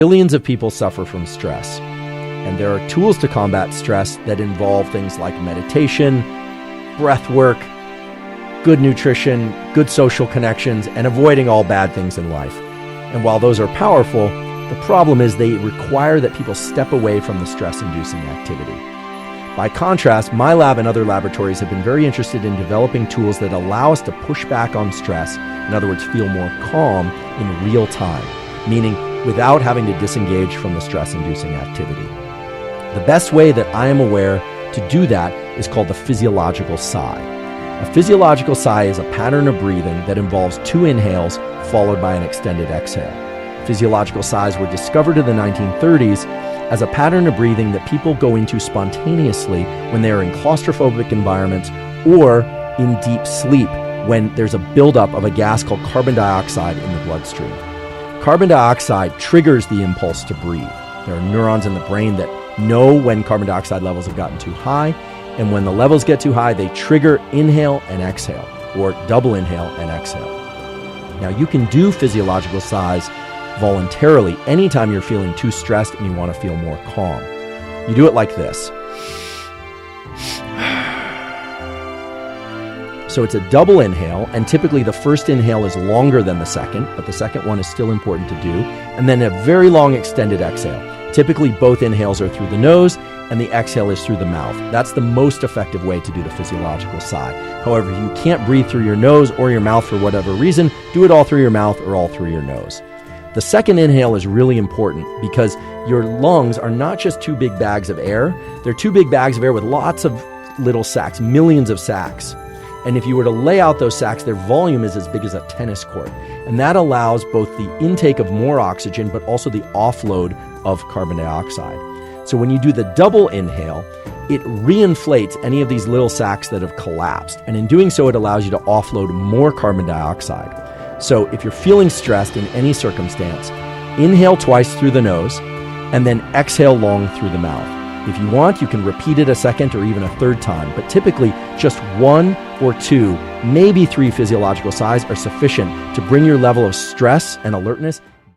Billions of people suffer from stress, and there are tools to combat stress that involve things like meditation, breath work, good nutrition, good social connections, and avoiding all bad things in life. And while those are powerful, the problem is they require that people step away from the stress-inducing activity. By contrast, my lab and other laboratories have been very interested in developing tools that allow us to push back on stress, in other words, feel more calm in real time, meaning without having to disengage from the stress-inducing activity. The best way that I am aware to do that is called the physiological sigh. A physiological sigh is a pattern of breathing that involves 2 inhales followed by an extended exhale. Physiological sighs were discovered in the 1930s as a pattern of breathing that people go into spontaneously when they are in claustrophobic environments or in deep sleep when there's a buildup of a gas called carbon dioxide in the bloodstream. Carbon dioxide triggers the impulse to breathe. There are neurons in the brain that know when carbon dioxide levels have gotten too high, and when the levels get too high, they trigger inhale and exhale, or double inhale and exhale. Now, you can do physiological sighs voluntarily anytime you're feeling too stressed and you want to feel more calm. You do it like this. So it's a double inhale, and typically the first inhale is longer than the second, but the second one is still important to do, and then a very long extended exhale. Typically both inhales are through the nose and the exhale is through the mouth. That's the most effective way to do the physiological sigh. However, if you can't breathe through your nose or your mouth for whatever reason, do it all through your mouth or all through your nose. The second inhale is really important because your lungs are not just 2 big bags of air, they're 2 big bags of air with lots of little sacs, millions of sacs. And if you were to lay out those sacs, their volume is as big as a tennis court. And that allows both the intake of more oxygen, but also the offload of carbon dioxide. So when you do the double inhale, it reinflates any of these little sacs that have collapsed. And in doing so, it allows you to offload more carbon dioxide. So if you're feeling stressed in any circumstance, inhale twice through the nose, and then exhale long through the mouth. If you want, you can repeat it a second or even a third time, but typically just 1 or 2, maybe 3 physiological sighs are sufficient to bring your level of stress and alertness